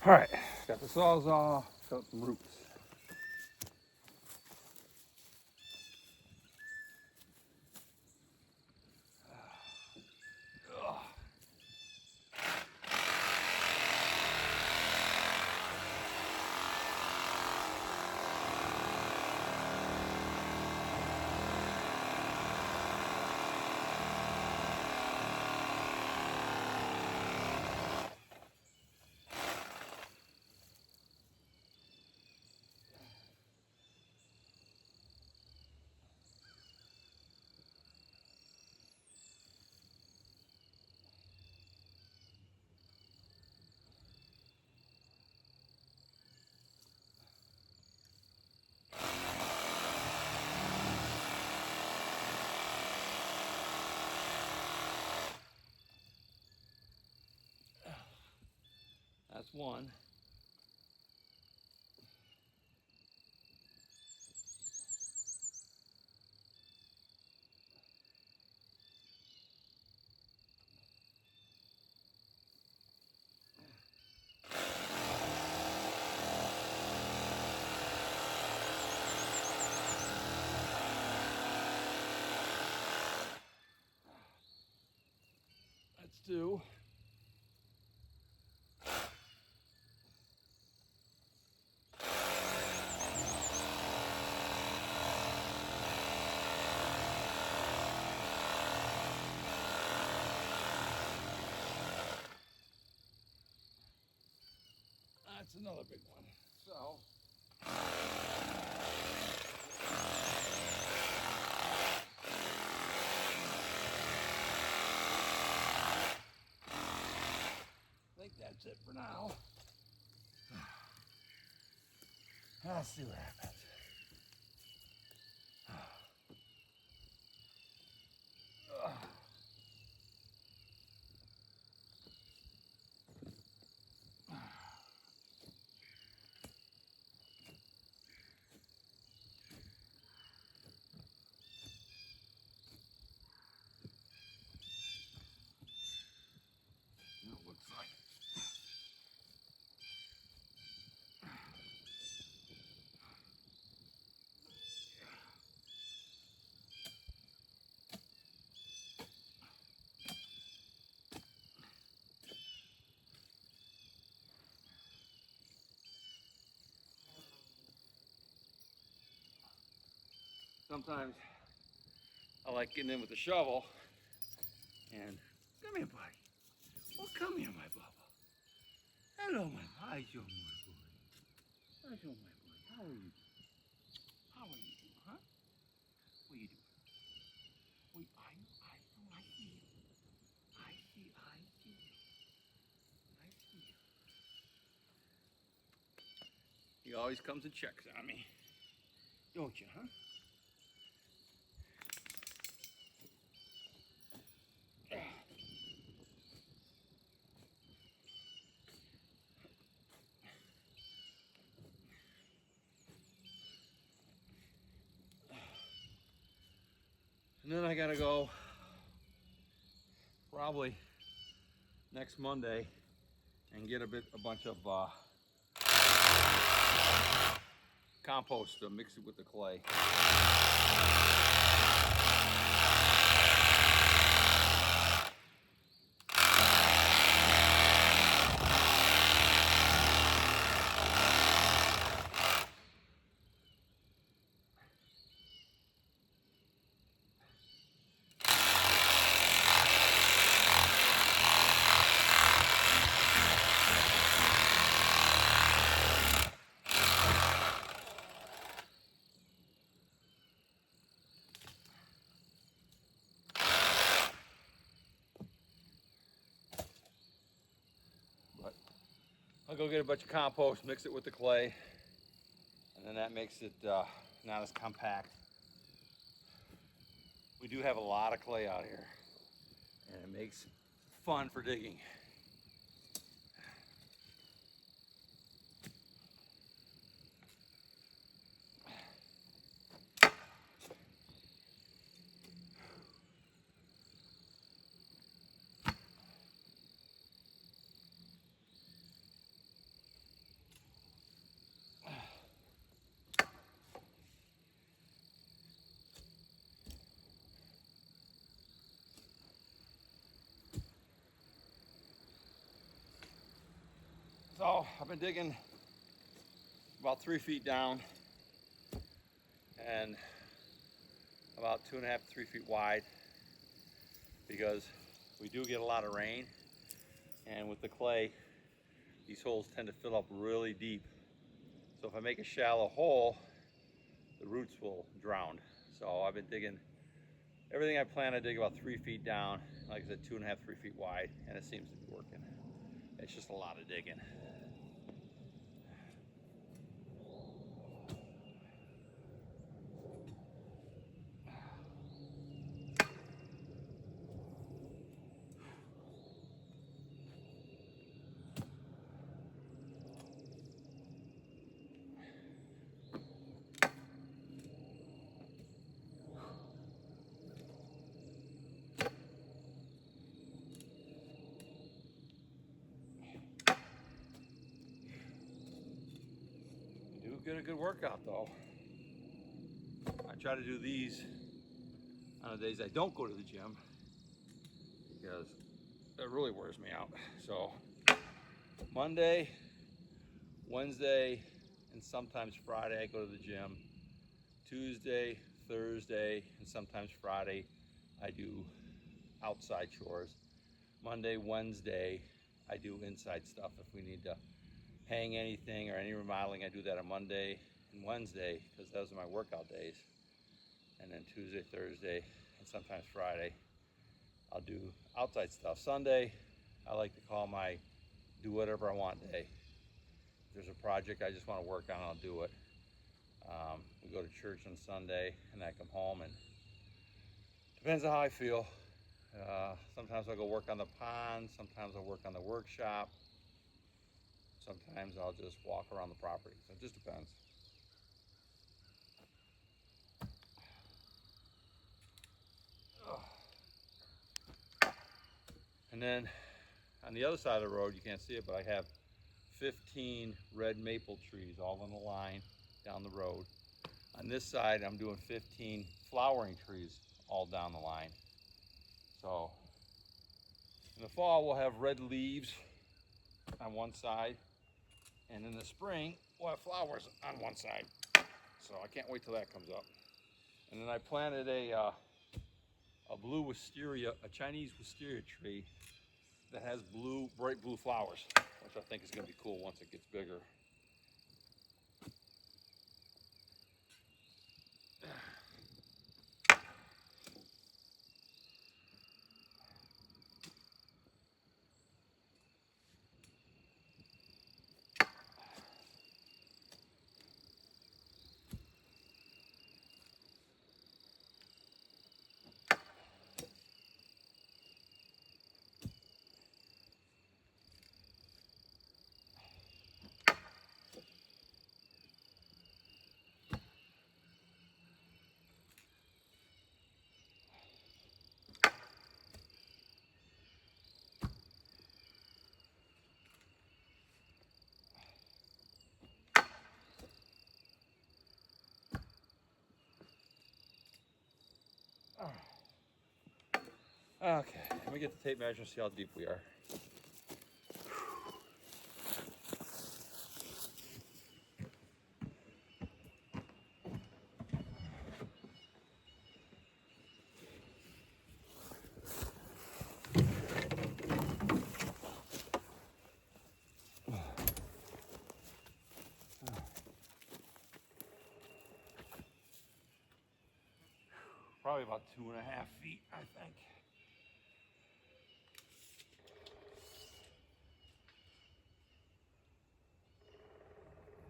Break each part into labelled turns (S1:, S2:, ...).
S1: All right, got the Sawzall, cut some roots. That's one. That's two. That's another big one. So, I think that's it for now. Let's see what happens. It looks like. Sometimes I like getting in with the shovel and come here, buddy. Oh, come here, my bubba. Hello, my boy. Hi, your my boy. Hi, your my boy. How are you? How are you doing, huh? What are you doing? Wait, I see you. I see, I see you. I see you. He always comes and checks on me. Don't you, huh? And then I gotta go probably next Monday and get a bunch of compost to mix it with the clay. But I'll go get a bunch of compost, mix it with the clay, and then that makes it not as compact. We do have a lot of clay out here, and it makes it fun for digging. So I've been digging about 3 feet down and about 2.5 to 3 feet wide, because we do get a lot of rain, and with the clay, these holes tend to fill up really deep. So if I make a shallow hole, the roots will drown. So I've been digging, everything I plan to dig about 3 feet down, like I said, 2.5, 3 feet wide, and it seems to be working. It's just a lot of digging. You do get a good workout though. I try to do these on the days I don't go to the gym, because it really wears me out. So Monday, Wednesday, and sometimes Friday I go to the gym. Tuesday, Thursday, and sometimes Friday I do outside chores. Monday, Wednesday I do inside stuff. If we need to hang anything or any remodeling, I do that on Monday and Wednesday, because those are my workout days. And then Tuesday, Thursday, and sometimes Friday I'll do outside stuff. Sunday I like to call my do whatever I want day. If there's a project I just want to work on, I'll do it. We go to church on Sunday, and I come home, and depends on how I feel. Sometimes I'll go work on the pond, sometimes I'll work on the workshop, sometimes I'll just walk around the property. So it just depends. And then on the other side of the road, you can't see it, but I have 15 red maple trees all in a line down the road. On this side, I'm doing 15 flowering trees all down the line. So in the fall, we'll have red leaves on one side, and in the spring, we'll have flowers on one side. So I can't wait till that comes up. And then I planted a blue wisteria, a Chinese wisteria tree that has bright blue flowers, which I think is going to be cool once it gets bigger. Okay, let me get the tape measure and see how deep we are. Probably about 2.5 feet, I think.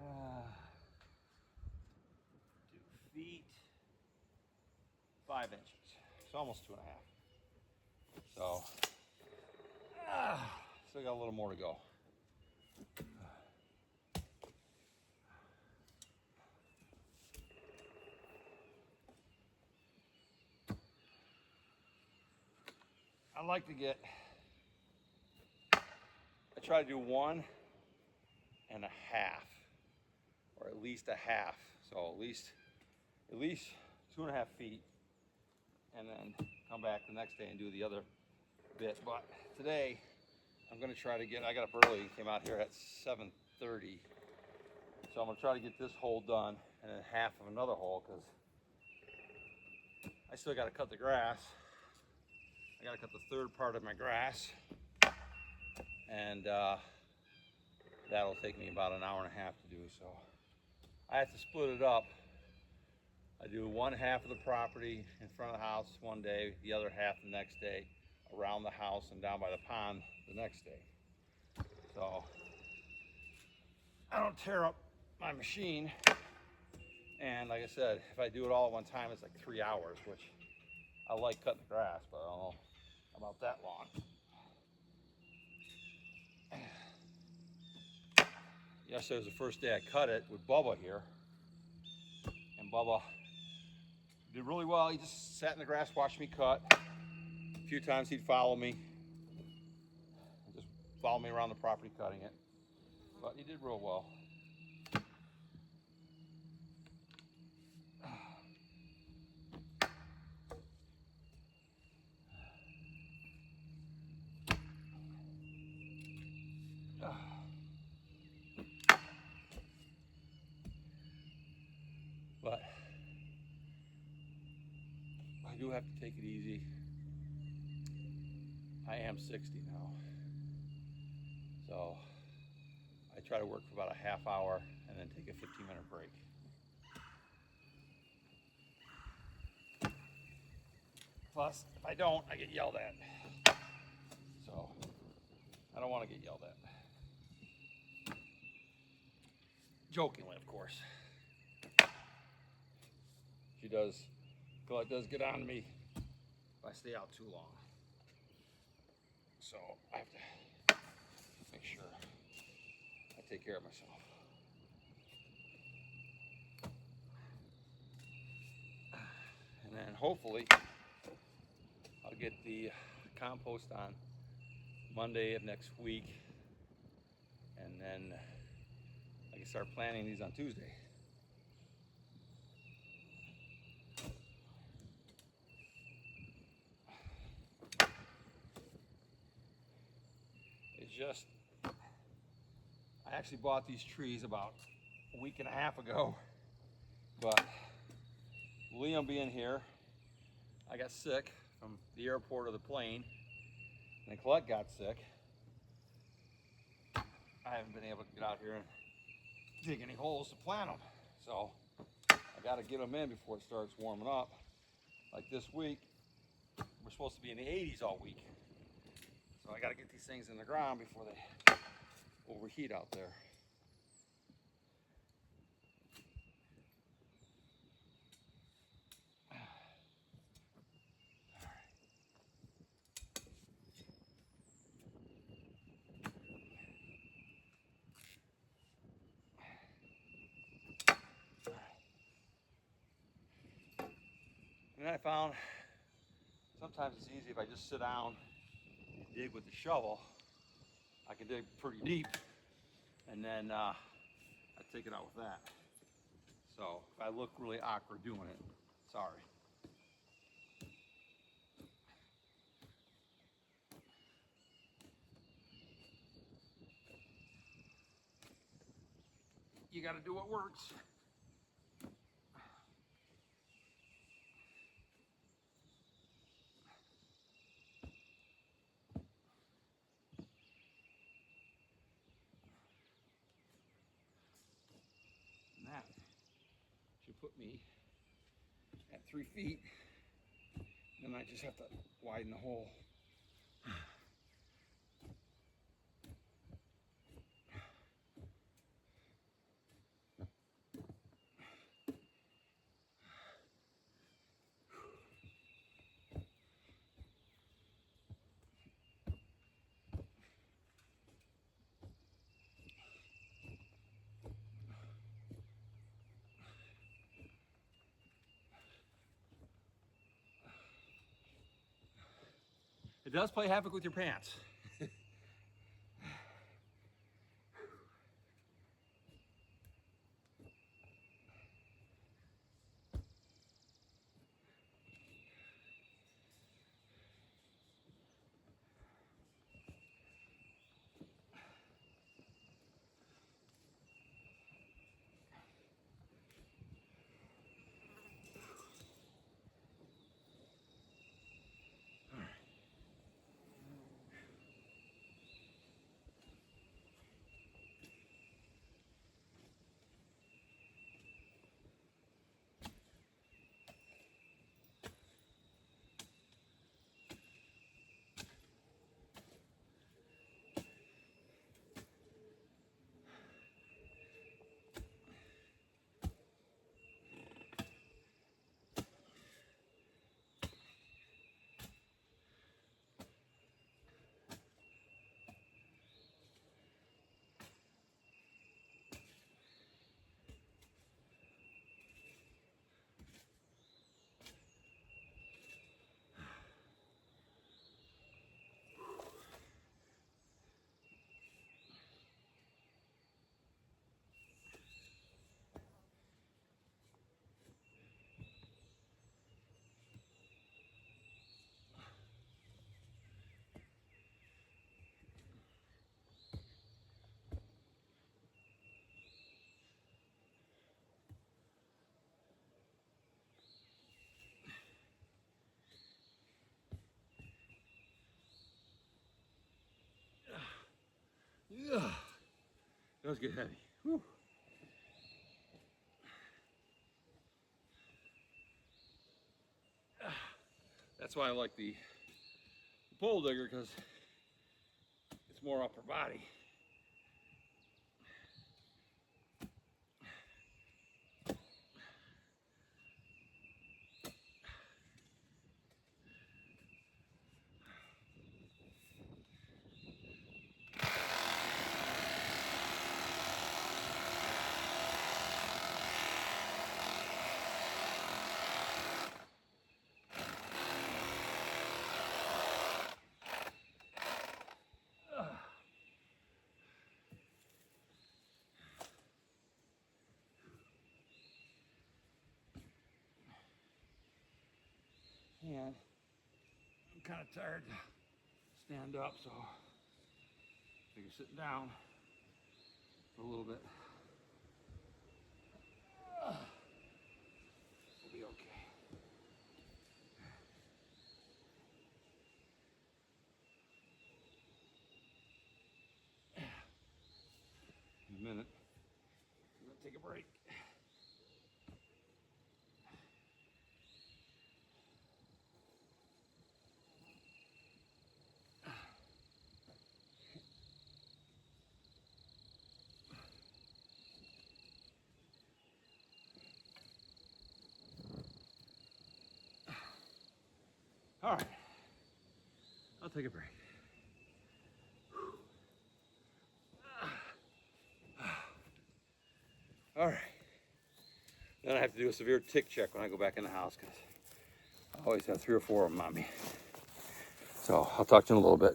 S1: Uh, 2 feet, 5 inches. It's almost 2.5. So, still got a little more to go. I like to get, I try to do 1.5, or at least a half. So at least 2.5 feet, and then come back the next day and do the other bit. But today I'm gonna try to get, I got up early, came out here at 7:30. So I'm gonna try to get this hole done and then half of another hole, because I still gotta cut the grass. I gotta cut the third part of my grass, and that'll take me about an hour and a half to do. So I have to split it up. I do one half of the property in front of the house one day, the other half the next day, around the house and down by the pond the next day. So I don't tear up my machine. And like I said, if I do it all at one time, it's like 3 hours, which I like cutting the grass, but I don't know about that long. Yesterday was the first day I cut it with Bubba here. And Bubba did really well. He just sat in the grass, watched me cut. A few times he'd follow me. Just follow me around the property cutting it. But he did real well. But I do have to take it easy. I am 60 now. So I try to work for about a half hour and then take a 15-minute break. Plus, if I don't, I get yelled at. So I don't want to get yelled at. Jokingly, of course. It does get on to me if I stay out too long. So I have to make sure I take care of myself. And then hopefully I'll get the compost on Monday of next week, and then I can start planting these on Tuesday. It's just, I actually bought these trees about a week and a half ago, but Liam being here, I got sick from the airport or the plane, and Colette got sick. I haven't been able to get out here and dig any holes to plant them. So I got to get them in before it starts warming up. Like this week, we're supposed to be in the 80s all week. So I got to get these things in the ground before they overheat out there. And I found sometimes it's easy if I just sit down and dig with the shovel. I can dig pretty deep, and then I take it out with that. So if I look really awkward doing it, sorry. You got to do what works. And that should put me at 3 feet. Then I just have to widen the hole. It does play havoc with your pants. Yeah. Those get heavy. Whew. That's why I like the pole digger, because it's more upper body. And I'm kind of tired to stand up, so I figure sitting down for a little bit. We'll be okay. In a minute, I'm gonna take a break. All right, I'll take a break. All right. Then I have to do a severe tick check when I go back in the house, because I always have 3 or 4 of them on me. So I'll talk to you in a little bit.